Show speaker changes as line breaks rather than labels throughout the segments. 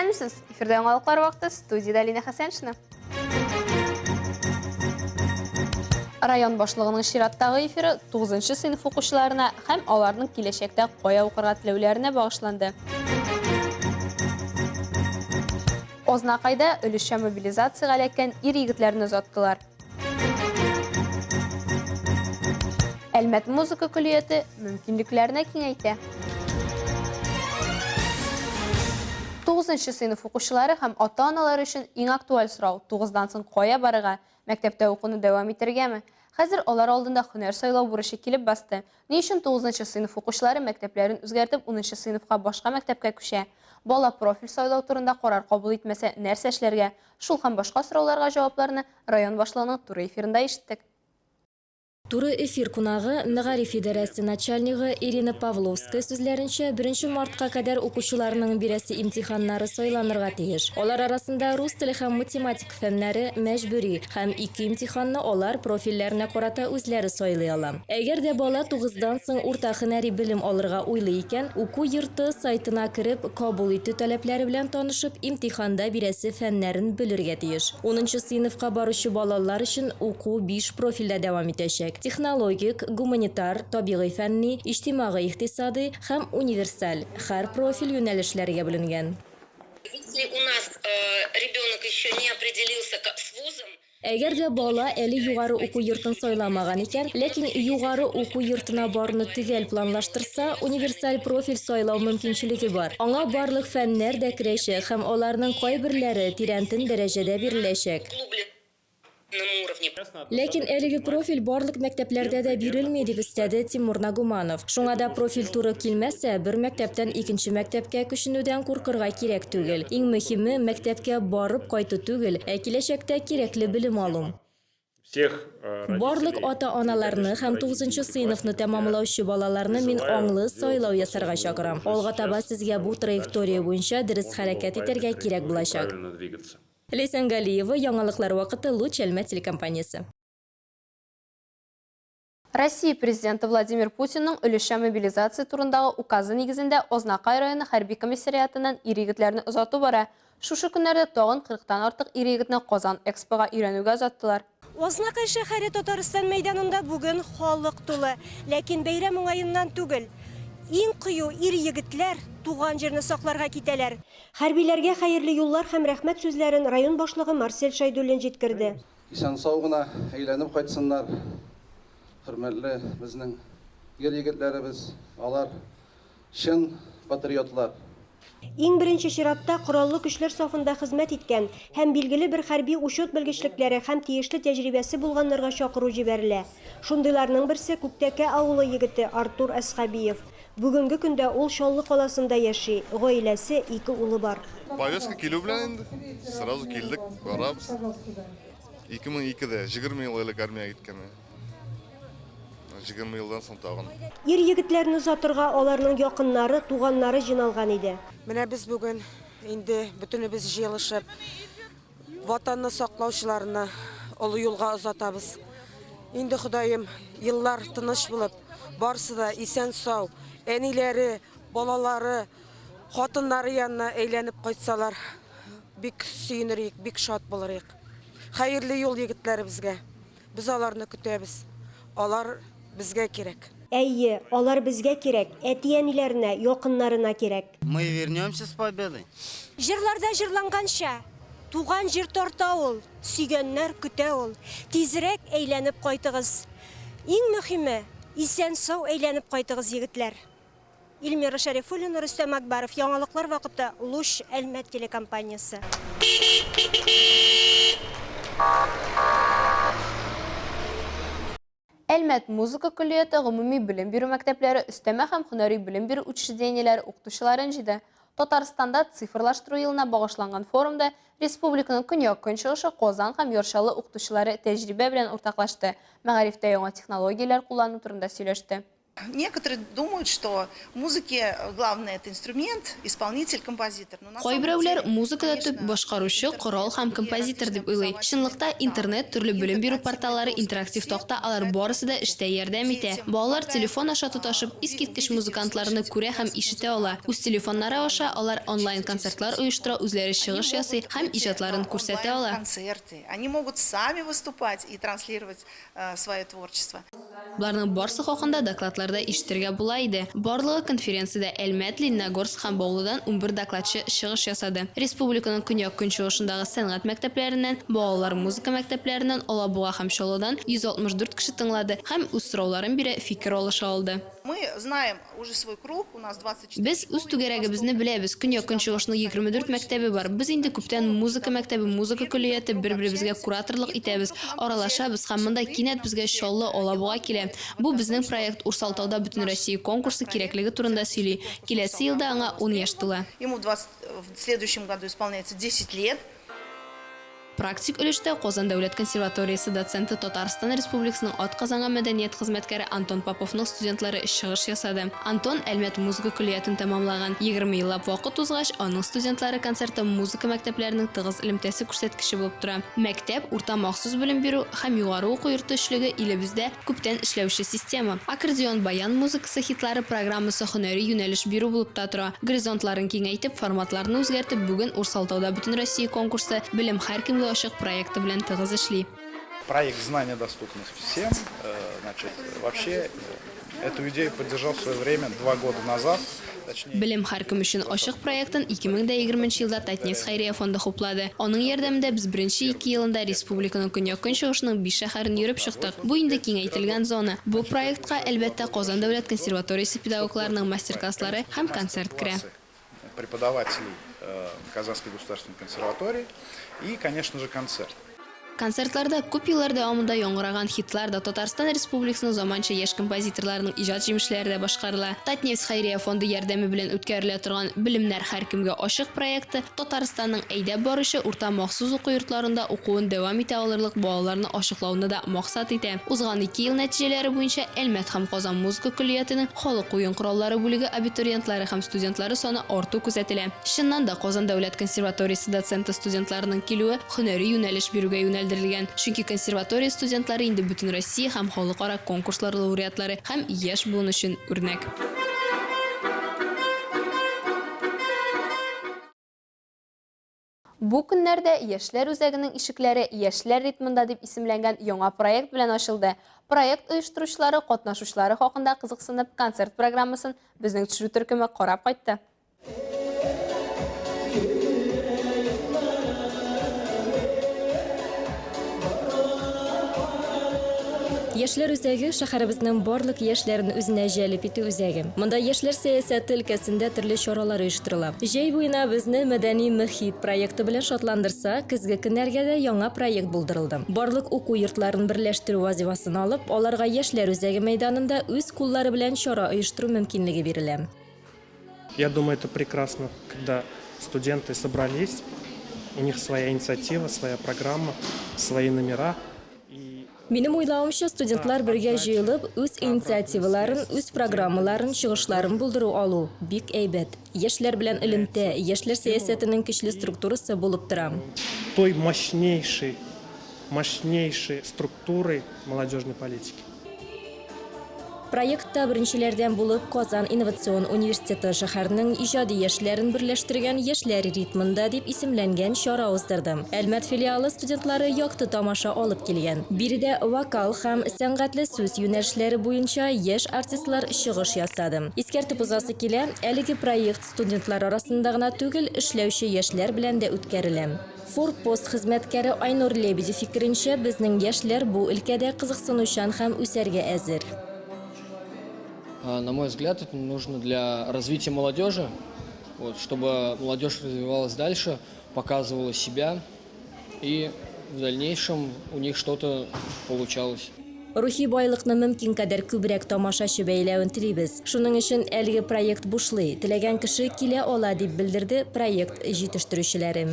Сәлемсіз, эфирде оңалықлар вақты, студияда Алина Хасеншина. Район башлығының шираттағы эфирі 9-ші сыйныф оқушыларына һәм аларның киләчәктә қоя оқырға теләүләренә багышланды. Ознакайда өлешчә мобилизацияга эләккән ир-егетләрне озаттылар. Әлмәт музыка күллияте мөмкинлекләрне киңәйтә. 9-ші сыйныф оқушылары һәм ата-аналар өчен иң актуаль сорау: 9-дан соң кая барырга, мәктәптә укуны дәвам итәргәме? Хәзер алар алдында һөнәр сайлау бурычы килеп басты. Ни өчен 9-ші сыйныф оқушылары мәктәпләрен үзгәртеп 10-ші сыйныфка башка мәктәпкә күчә? Бала профиль сайлау турында карар кабул итмәсә, нәрсә эшләргә? Шул һәм башка сорауларга җавапларны район башлыгының туры эфирында ишеттек.
Туры эфир кунагы Мәгариф идарәсе начальнигы Ирина Павловская сүзләренчә 1 мартка кадәр укучыларның бирәсе имтиханнары сайланырга тиеш. Алар арасында рус теле һәм математика фәннәре мәҗбүри һәм 2 имтиханны алар профильләренә карата үзләре сайлый ала. Әгәр дә бала 9-дан соң урта һөнәри белем алырга уйлый икән, уку йорты сайтына кереп, кабул итү таләпләре белән танышып, имтиханда бирәсе фәннәрен белергә тиеш. 10-нчы сыйныфка баручы балалар өчен уку 5 профильдә дәвам итәчәк. Технологик, гуманитар, табигый фәнни, иҗтимагый ихтисади һәм универсаль һәр профиль юнәлешләргә бүленгән.
Если у нас ребенок еще не определился с вузом,
Әгәр дә бала әле югары уку йортын сайламаган икән, ләкин югары уку йортына баруны төгәл планлаштырса, универсаль профиль сайлау мөмкинчелеге бар. Аңа барлык фәннәр дә керәчәк һәм аларның кайберләре тирәнтен дәрәҗәдә биреләчәк. Ләкин әлеге профиль барлык мәктәпләрдә дә бирелми дип өстәде Тимур Нагуманов. Шуңа да профиль туры килмәсә, бер мәктәптән икенче мәктәпкә күченүдән куркырга кирәк түгел. Иң мөһиме мәктәпкә барып кайту түгел, ә киләчәктә кирәкле белем алу. Барлык ата-аналарны һәм 9-нчы сыйныфны тәмамлаучы балаларны мин аңлы сайлау ясарга чакырам. Алга таба сезгә бу траектория буенча дөрес хәрәкәт итәргә кирәк булачак. Лейсан Галиева, яңалыклар вакыты, Луч Әлмәт телекомпаниясе.
Россия президенты Владимир Путинның өлешчә мобилизация турындагы указы нигезендә Ознакай районы хәрби комиссариатыннан ир-егетләрне озату бара. Шушы көннәрдә тагын 40-тан артык ир-егетне Казан экспога өйрәнүгә озаттылар.
Ознакай шәһәре Татарстан мәйданында бүген халык тулы, ләкин бәйрәм уңаеннан түгел. Иң кыю ир-егетләр туган җирне сакларга китәләр. Хәрбиләргә хәерле юллар һәм рәхмәт сүзләрен район башлыгы Марсель Шайдуллин җиткерде.
Исән-сау гына әйләнеп кайтсыннар. Хөрмәтле безнең ир-егетләребез, алар чын патриотлар.
Иң беренче чиратта кораллы көчләр сафында хезмәт иткән һәм билгеле бер хәрби учет белгечлекләре һәм тиешле тәҗрибәсе булганнарга чакыру җибәрелә. Шундыйларның берсе Күктәкә авылы егете Артур Әсхабиев. Бүгенге көндә ул Шаллы каласында яши, гаиләсе 2 улы бар.
Повестка килү белән инде сразу килдек, барабыз. 2002дә 20 ел элек армиягә киткән. 20 елдан соң тагын.
Ир-егетләрне озатырга аларның якыннары, туганнары җыйналган иде.
Менә без бүген инде бөтенебез җыелышып, ватанны саклаучыларны олы юлга озатабыз. Инде Ходаем, еллар тыныч булып, барсы да исән-сау, әниләре, балалары, хатыннары янына әйләнеп кайтсалар, бик сөенерик, бик шат булырык. Хәерле юл егетләребезгә. Без аларны көтәбез. Алар безгә кирәк.
Әйе, алар безгә кирәк, әти-әниләренә, якыннарына кирәк.
Мы вернемся с победой.
Җырларда җырланганча, туган җир тарта ул, сөйгәннәр көтә ул. Тизрәк әйләнеп кайтыгыз. Иң мөһиме, исән-сау әйләнеп кайтыгыз, егетләр. Илмира Шәрифуллина, Рөстәм Акбаров, яңалыклар вакыты, Луч Әлмәт телекомпаниясе.
Әлмәт музыка күллияте гомуми белем бирү мәктәпләре өстәмә һәм һөнәри белем бирү учрежденияләре укытучыларын җыйды. Татарстанда цифрлаштыру елына багышланган форумда республиканың көньяк-көнчыгышы, Казан һәм Яршалы укытучылары тәҗрибә белән уртаклашты. Мәгарифтә яңа технологияләр куллану турында сөйләште.
Некоторые думают, что в музыке главный это инструмент, исполнитель, композитор. Но на самом
Койбіреулер
деле,
музыкада
конечно,
төп башкаручы, корал һәм композитор дип уйлый. Шынлыкта интернет, төрле белем бирү порталлары, интерактив токта алар барысы да эштә ярдәм итә. Балалар телефон аша тоташып, искиткеч музыкантларны күрә һәм ишетә ала. Үз телефоннары аша алар онлайн концертлар оештыра, үзләре чыгыш ясый һәм иҗатларын күрсәтә ала.
Концерты. Они могут сами выступать и транслировать свое творчество.
Буларның барсы хакында докладларда ишетергә була иде. Барлыгы конференциядә Әлмәт, Лениногорск һәм Баулыдан 11 докладчы чыгыш ясады. Республиканың көньяк-көнчыгышындагы сәнгать мәктәпләреннән, балалар музыка мәктәпләреннән, Алабуга һәм Чаллыдан 164 кеше тыңлады һәм үз сорауларын бирә, фикер алыша алды.
Мы знаем уже свой круг, у нас 24.
Без үз түгәрәгебезне беләбез. Көньяк-көнчыгышның 24 мәктәбе бар. Без инде күптән музыка мәктәбе, музыка күллияте бер-беребезгә кураторлык итәбез. Аралашабыз һәм монда кинәт безгә Чаллы, Алабуга килә. Бу безнең проект Урсалтауда бөтен Россия конкурсы кирәклеге турында сөйли. Киләсе елда аңа 10 яшь тула.
Ему в следующем году исполняется 10 лет.
Практик өлештә Казан дәүләт консерваториясе доценты Татарстан Республикасының атказанган мәдәният хезмәткәре Антон Поповның студентлары чыгыш ясады. Антон Әлмәт музыка күллиятын тәмамлаган. 20 еллап вакыт узгач, аның студентлары концерты музыка мәктәпләренең тыгыз элемтәсе күрсәткече булып тора. Мәктәп, урта махсус белем бирү һәм югары уку йорты эшлеге илебездә күптән эшләүче система. Аккордеон баян музыкасы хитлары программасы һөнәри юнәлеш бирү булып та тора. Горизонтларын киңәйтеп, форматларны үзгәртеп, бүген Урсалтауда бөтен Россия конкурсы белем һәркемгә ачык проекты белән тыгыз эшли.
Проект «Знания доступны всем». Значит, вообще эту идею поддержал в свое время 2 года назад.
Белем һәркем өчен ачык проектын 2020 елда Татнефть хәйрия фонды хуплады. Аның ярдәмендә без беренче 2 елында республиканың көньяк-көнчыгышының 5 шәһәрен йөреп чыктык. Бу инде киңәйтелгән зона. Бу проектка әлбәттә Казан дәүләт консерваториясе педагогларының мастер-класслары һәм концерт керә.
Преподавателей Казанской государственной консерватории и, конечно же, концерт.
Концертларда күп еллар дәвамында яңгыраган хитлар да Татарстан Республикасының заманча яшь композиторларының иҗат җимешләре дә башкарыла. Татнефть хәйрия фонды ярдәме белән үткәрелә торган Белемнәр һәркемгә ачык проекты Татарстанның әйдәп баручы урта махсус уку йортларында укуын дәвам итә алырлык балаларны ачыклауны да максат итә. Узган 2 ел нәтиҗәләре буенча Әлмәт һәм Казан музыка күллиятының халык уен кораллары бүлеге абитуриентлары һәм студентлары саны арту күзәтелә. Чыннан да Казан дәүләт консерваториясе доценты студентларының килүе һөнәри юнәлеш бирүгә юнәлдерелгән. Чөнки консерватория студентлары инде бөтен Россия һәм халыкара конкурслар лауреатлары һәм яшь буын өчен үрнәк. Бу көннәрдә яшьләр үзәгенең ишекләре яшьләр ритмында дип исемләнгән яңа проект белән ачылды. Проект оештыручылары катнашучылары хакында кызыксынып концерт программасын безнең төшерү төркеме карап кайтты.
Яшьләр үзәге шәһәребезнең барлык яшьләрен үзенә җәлеп итү үзәге. Монда яшьләр сәясәте өлкәсендә төрле чаралар оештырыла. Җәй буена безне мәдәни мөхит проекты белән шатландырса, көзге көннәргә дә яңа проект булдырылды. Барлык уку йортларын берләштерү вазифасын алып, аларга яшьләр үзәге мәйданында үз куллары белән чара оештыру мөмкинлеге бирелә.
Я думаю, это прекрасно, когда студенты собрались, у них своя инициатива, своя программа, свои номера.
Минем уйлавымча, студентлар бергә җыелып, үз инициативаларын, үз программаларын, чыгышларын булдыру алу бик әйбәт. Яшьләр белән элемтә, яшьләр сәясәтенең көчле структурасы булып тора.
Той мощнейшей структурой молодежной политики.
Проектта беренчеләрдән булып Казан инновацион университеты шәһәрнең иҗади яшьләрен берләштергән яшьләр ритмында дип исемләнгән чара уздырды. Әлмәт филиалы студентлары якты тамаша алып килгән. Биредә вокал һәм сәнгатьле сүз юнәлешләре буенча яшь артистлар чыгыш ясады. Искәртеп узасы килә, әлеге проект студентлар арасында гына түгел, эшләүче яшьләр белән дә үткәрелә. Форпост хезмәткәре Айнур Лебедев фикеренчә, безнең яшьләр бу өлкәдә кызыксынучан һәм үсәргә әзер.
На мой взгляд, это нужно для развития молодежи, чтобы молодежь развивалась дальше, показывала себя и в дальнейшем у них что-то получалось.
Рухи байлыкны мөмкин кадәр күбрәк тамашачы бәйләвен телибез. Шуның өчен әлеге проект бушлый. Теләгән кеше килә ала дип белдерде проект җитештерүчеләре.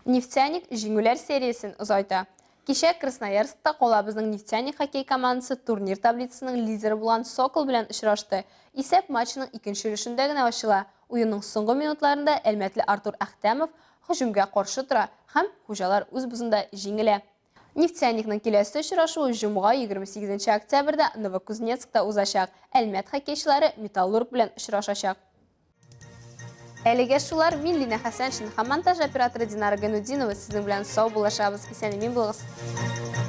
Нефтяник җиңүләр сериясен озайта. Кеше Красноярскта қолабызның нефтяник хоккей командасы турнир таблицасының лидері болған Сокол белән очрашты. Исәп матчының икенче өлешендә генә ачыла. Уенның соңгы минутларында әлмәтле Артур Әхтәмов һөҗүмгә каршы тора һәм хуҗалар үз бузында җиңелә. Нефтяникның киләсе очрашуы җомга 28 октябрьдә Новокузнецкта узачак. Әлмәт хоккейчылары Металлург белән очрашачак. Әлегә шулар Миллина Хәсәншин һәм монтаж операторы Динара Ганудинова сезнең белән сау булашабыз. Исән-имин булыгыз.